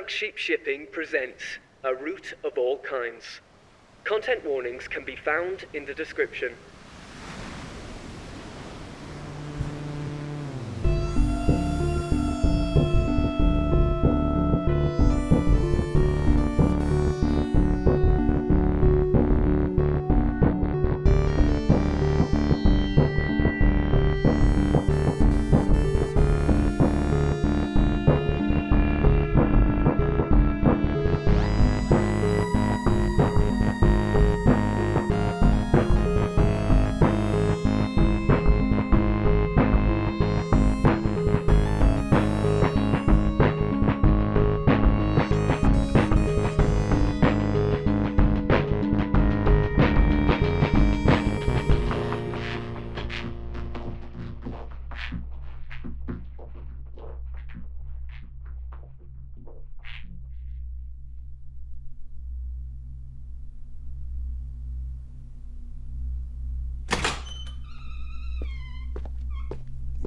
Black Sheep Shipping presents A Route of All Kinds. Content warnings can be found in the description.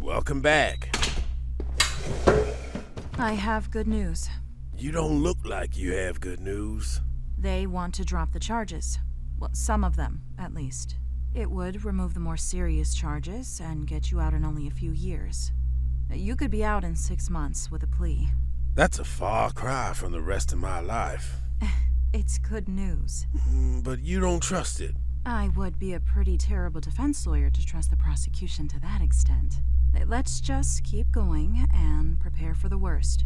Welcome back. I have good news. You don't look like you have good news. They want to drop the charges. Well, some of them, at least. It would remove the more serious charges and get you out in only a few years. You could be out in 6 months with a plea. That's a far cry from the rest of my life. It's good news. But you don't trust it. I would be a pretty terrible defense lawyer to trust the prosecution to that extent. Let's just keep going and prepare for the worst.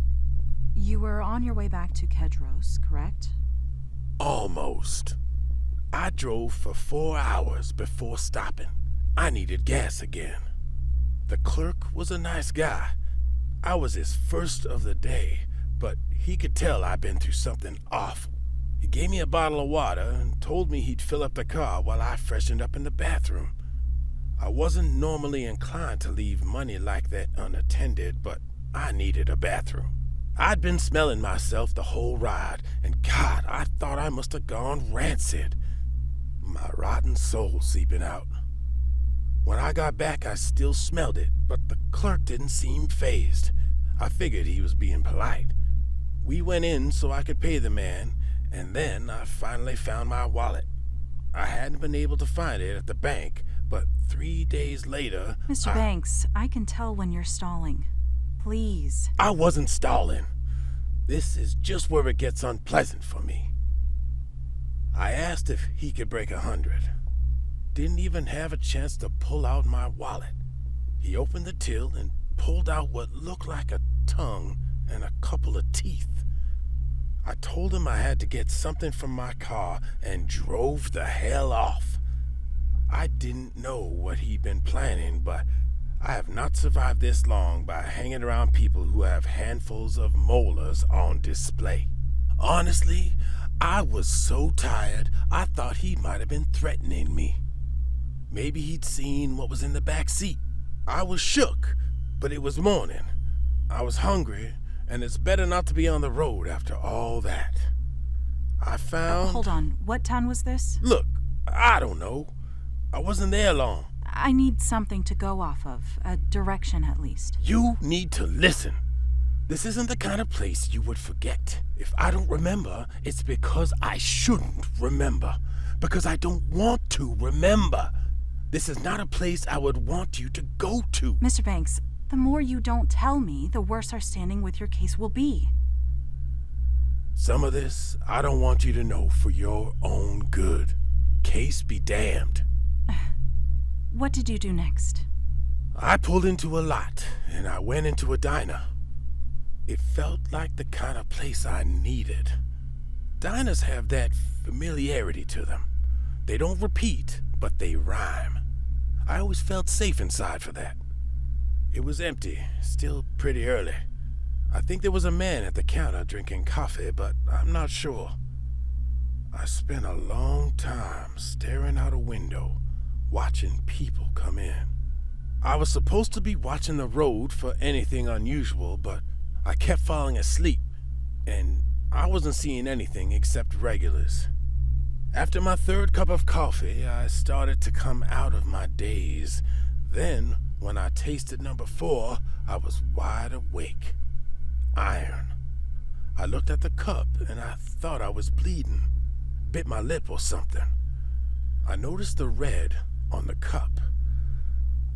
You were on your way back to Kedros, correct? Almost. I drove for 4 hours before stopping. I needed gas again. The clerk was a nice guy. I was his first of the day, but he could tell I'd been through something awful. He gave me a bottle of water and told me he'd fill up the car while I freshened up in the bathroom. I wasn't normally inclined to leave money like that unattended, but I needed a bathroom. I'd been smelling myself the whole ride, and God, I thought I must have gone rancid. My rotten soul seeping out. When I got back, I still smelled it, but the clerk didn't seem fazed. I figured he was being polite. We went in so I could pay the man, and then I finally found my wallet. I hadn't been able to find it at the bank, but 3 days later... Mr. Banks, I can tell when you're stalling. Please. I wasn't stalling. This is just where it gets unpleasant for me. I asked if he could break 100. Didn't even have a chance to pull out my wallet. He opened the till and pulled out what looked like a tongue and a couple of teeth. I told him I had to get something from my car and drove the hell off. I didn't know what he'd been planning, but I have not survived this long by hanging around people who have handfuls of molars on display. Honestly, I was so tired, I thought he might have been threatening me. Maybe he'd seen what was in the back seat. I was shook, but it was morning. I was hungry, and it's better not to be on the road after all that. I found... Hold on, what town was this? Look, I don't know. I wasn't there long. I need something to go off of, a direction at least. You need to listen. This isn't the kind of place you would forget. If I don't remember, it's because I shouldn't remember. Because I don't want to remember. This is not a place I would want you to go to. Mr. Banks, the more you don't tell me, the worse our standing with your case will be. Some of this, I don't want you to know for your own good. Case be damned. What did you do next? I pulled into a lot, and I went into a diner. It felt like the kind of place I needed. Diners have that familiarity to them. They don't repeat, but they rhyme. I always felt safe inside for that. It was empty, still pretty early. I think there was a man at the counter drinking coffee, but I'm not sure. I spent a long time staring out a window, watching people come in. I was supposed to be watching the road for anything unusual, but I kept falling asleep, and I wasn't seeing anything except regulars. After my third cup of coffee, I started to come out of my daze. Then, when I tasted number 4, I was wide awake. Iron. I looked at the cup and I thought I was bleeding. Bit my lip or something. I noticed the red on the cup.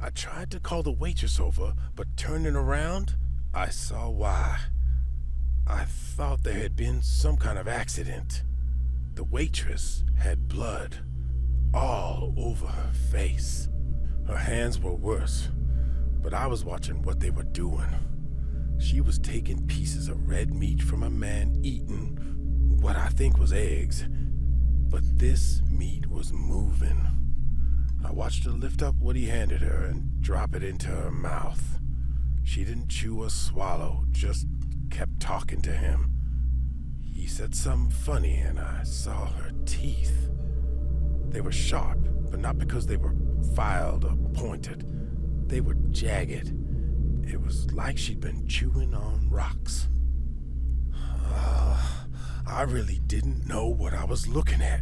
I tried to call the waitress over, but turning around, I saw why. I thought there had been some kind of accident. The waitress had blood all over her face. Her hands were worse, but I was watching what they were doing. She was taking pieces of red meat from a man eating what I think was eggs, but this meat was moving. I watched her lift up what he handed her and drop it into her mouth. She didn't chew or swallow, just kept talking to him. He said something funny and I saw her teeth. They were sharp, but not because they were filed or pointed. They were jagged. It was like she'd been chewing on rocks. I really didn't know what I was looking at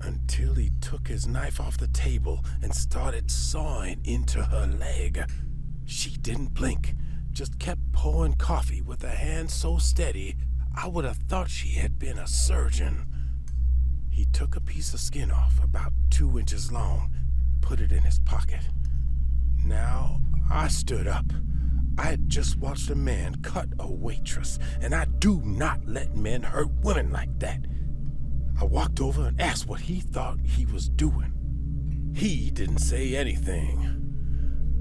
until he took his knife off the table and started sawing into her leg. She didn't blink, just kept pouring coffee with a hand so steady I would have thought she had been a surgeon. He took a piece of skin off about 2 inches long, put it in his pocket. Now I stood up. I had just watched a man cut a waitress, and I do not let men hurt women like that. I walked over and asked what he thought he was doing. He didn't say anything.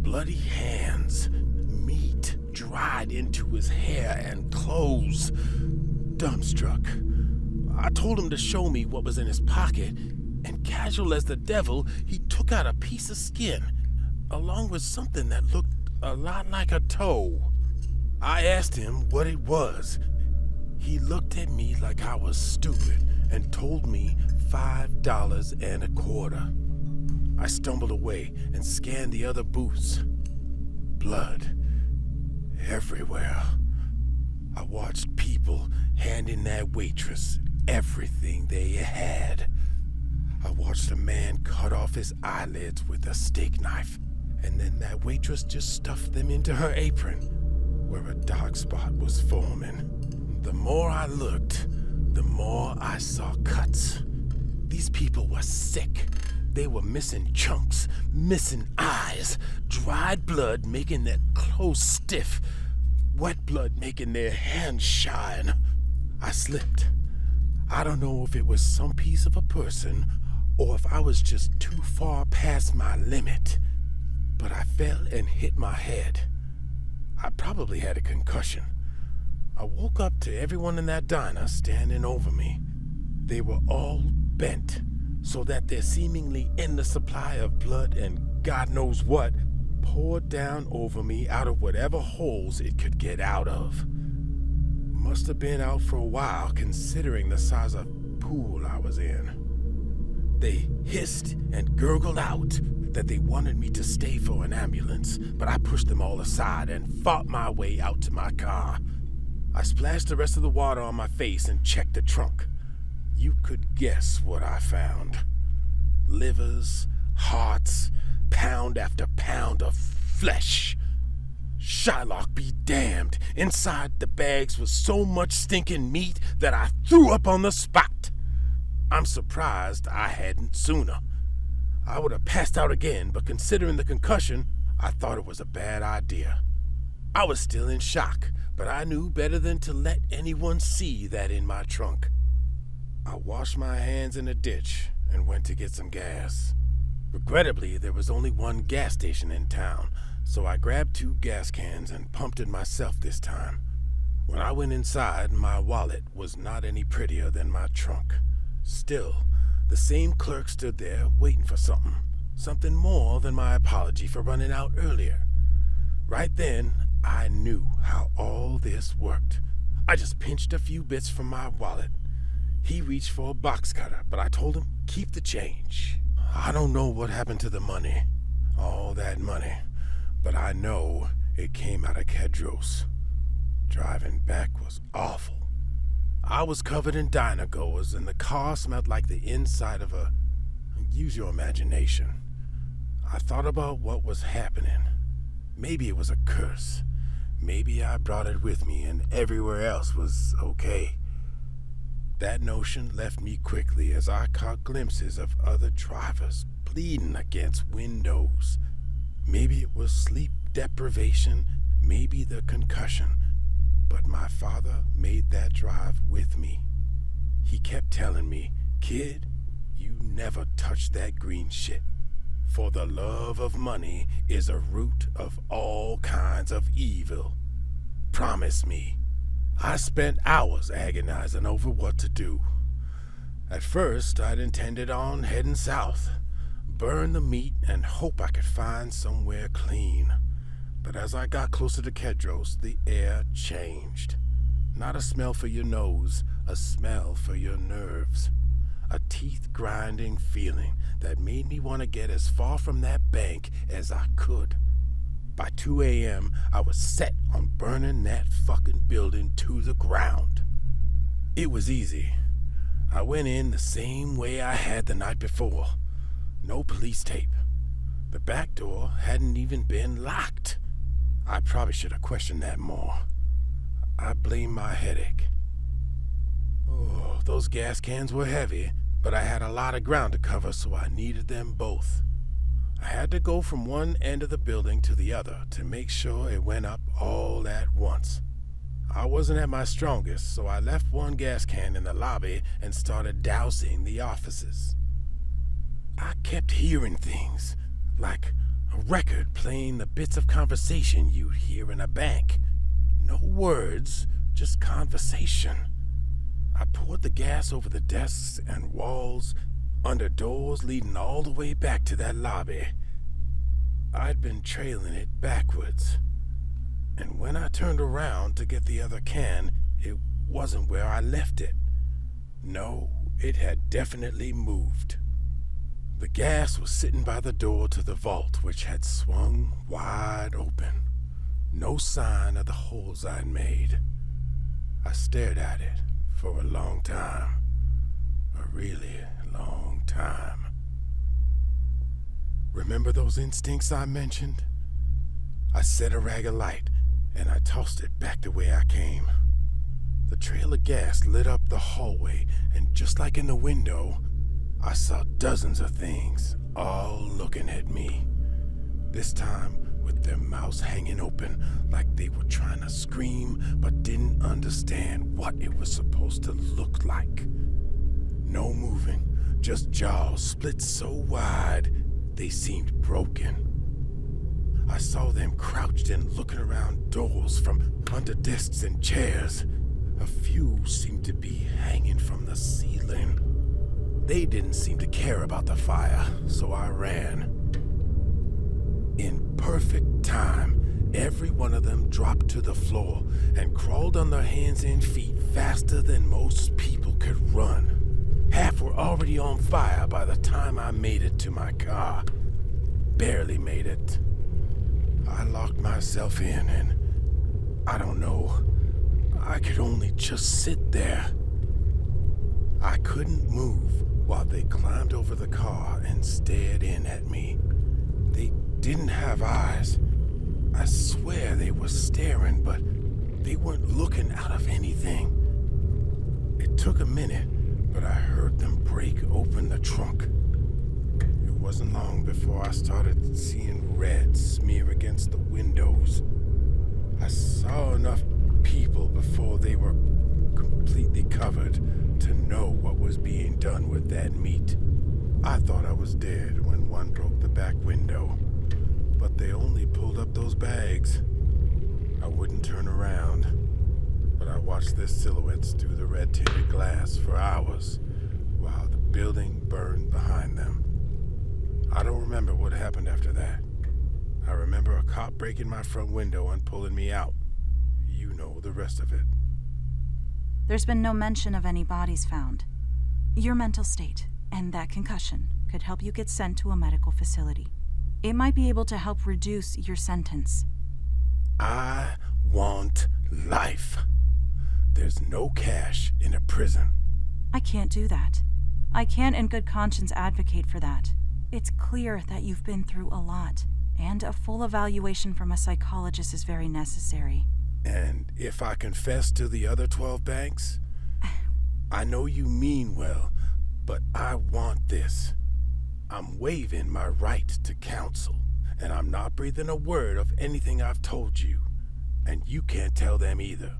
Bloody hands, meat dried into his hair and clothes. Dumbstruck, I told him to show me what was in his pocket, and casual as the devil, he took out a piece of skin, along with something that looked a lot like a toe. I asked him what it was. He looked at me like I was stupid and told me $5.25. I stumbled away and scanned the other booths. Blood everywhere. I watched people handing that waitress everything they had. I watched a man cut off his eyelids with a steak knife, and then that waitress just stuffed them into her apron, where a dark spot was forming. The more I looked, the more I saw cuts. These people were sick. They were missing chunks, missing eyes, dried blood making their clothes stiff, wet blood making their hands shine. I slipped. I don't know if it was some piece of a person or if I was just too far past my limit, but I fell and hit my head. I probably had a concussion. I woke up to everyone in that diner standing over me. They were all bent, so that their seemingly endless supply of blood and God knows what poured down over me out of whatever holes it could get out of. Must have been out for a while, considering the size of pool I was in. They hissed and gurgled out that they wanted me to stay for an ambulance, but I pushed them all aside and fought my way out to my car. I splashed the rest of the water on my face and checked the trunk. You could guess what I found. Livers, hearts, pound after pound of flesh. Shylock be damned. Inside the bags was so much stinking meat that I threw up on the spot. I'm surprised I hadn't sooner. I would have passed out again, but considering the concussion, I thought it was a bad idea. I was still in shock, but I knew better than to let anyone see that in my trunk. I washed my hands in a ditch and went to get some gas. Regrettably, there was only one gas station in town, so I grabbed 2 gas cans and pumped it myself this time. When I went inside, my wallet was not any prettier than my trunk. Still, the same clerk stood there waiting for something more than my apology for running out earlier. Right then, I knew how all this worked. I just pinched a few bits from my wallet. He reached for a box cutter, but I told him, keep the change. I don't know what happened to the money, all that money, but I know it came out of Kedros. Driving back was awful. I was covered in diner goers, and the car smelled like the inside of a... Use your imagination. I thought about what was happening. Maybe it was a curse. maybe I brought it with me and everywhere else was okay. That notion left me quickly as I caught glimpses of other drivers pleading against windows. Maybe it was sleep deprivation, maybe the concussion, but my father made that drive with me. He kept telling me, "Kid, you never touch that green shit. For the love of money is a root of all kinds of evil. Promise me." I spent hours agonizing over what to do. At first, I'd intended on heading south, burn the meat, and hope I could find somewhere clean. But as I got closer to Kedros, the air changed. Not a smell for your nose, a smell for your nerves. A teeth-grinding feeling that made me want to get as far from that bank as I could. By 2 a.m., I was set on burning that fucking building to the ground. It was easy. I went in the same way I had the night before. No police tape. The back door hadn't even been locked. I probably should have questioned that more. I blame my headache. Oh, those gas cans were heavy, but I had a lot of ground to cover, so I needed them both. I had to go from one end of the building to the other to make sure it went up all at once. I wasn't at my strongest, so I left one gas can in the lobby and started dousing the offices. I kept hearing things, like a record playing the bits of conversation you'd hear in a bank. No words, just conversation. I poured the gas over the desks and walls, under doors leading all the way back to that lobby. I'd been trailing it backwards. And when I turned around to get the other can, it wasn't where I left it. No, it had definitely moved. The gas was sitting by the door to the vault, which had swung wide open. No sign of the holes I'd made. I stared at it for a long time. A really long time. Remember those instincts I mentioned? I set a rag of light, and I tossed it back the way I came. The trail of gas lit up the hallway, and just like in the window, I saw dozens of things, all looking at me. This time with their mouths hanging open, like they were trying to scream, but didn't understand what it was supposed to look like. No moving, just jaws split so wide, they seemed broken. I saw them crouched and looking around doors from under desks and chairs. A few seemed to be hanging from the ceiling. They didn't seem to care about the fire, so I ran. In perfect time, every one of them dropped to the floor and crawled on their hands and feet faster than most people could run. Half were already on fire by the time I made it to my car. Barely made it. I locked myself in and, I don't know, I could only just sit there. I couldn't move while they climbed over the car and stared in at me. They didn't have eyes. I swear they were staring, but they weren't looking out of anything. It took a minute, but I heard them break open the trunk. It wasn't long before I started seeing red smear against the windows. I saw enough people before they were completely covered to know what was being done with that meat. I thought I was dead when one broke the back window, but they only pulled up those bags. I wouldn't turn around, but I watched their silhouettes through the red-tinted glass for hours while the building burned behind them. I don't remember what happened after that. I remember a cop breaking my front window and pulling me out. You know the rest of it. There's been no mention of any bodies found. Your mental state and that concussion could help you get sent to a medical facility. It might be able to help reduce your sentence. I want life. There's no cash in a prison. I can't do that. I can't in good conscience advocate for that. It's clear that you've been through a lot, and a full evaluation from a psychologist is very necessary. And if I confess to the other 12 banks? I know you mean well, but I want this. I'm waiving my right to counsel, and I'm not breathing a word of anything I've told you. And you can't tell them either.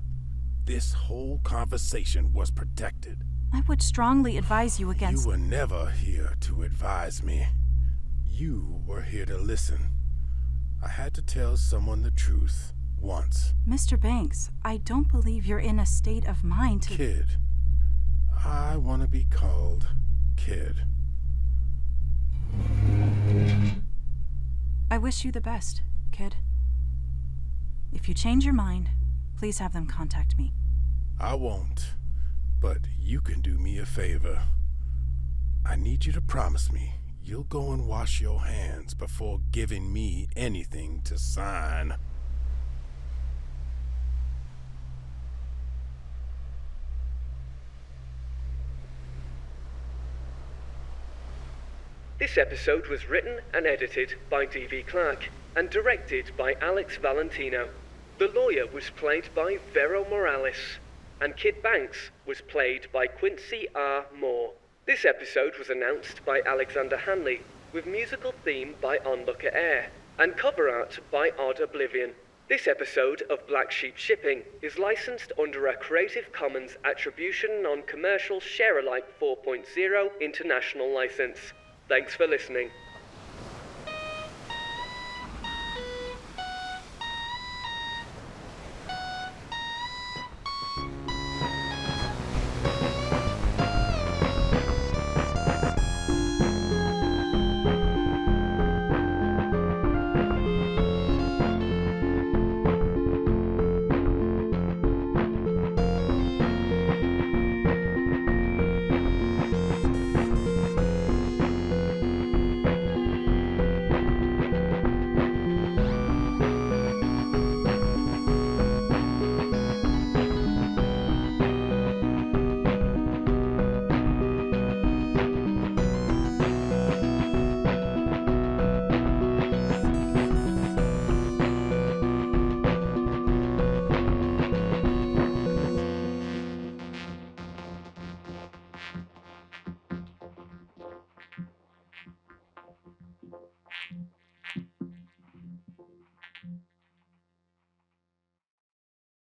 This whole conversation was protected. I would strongly advise you against... You were never here to advise me. You were here to listen. I had to tell someone the truth once. Mr. Banks, I don't believe you're in a state of mind to... Kid. I want to be called Kid. I wish you the best, Kid. If you change your mind, please have them contact me. I won't, but you can do me a favor. I need you to promise me you'll go and wash your hands before giving me anything to sign. This episode was written and edited by D.V. Clarke and directed by Alex Valentino. The lawyer was played by Vero Morales, and Kid Banks was played by Quincy R. Moore. This episode was announced by Alexander Hanley, with musical theme by Onlooker Air, and cover art by OddOblivion. This episode of Black Sheep Shipping is licensed under a Creative Commons Attribution Non-Commercial Share-alike 4.0 international license. Thanks for listening.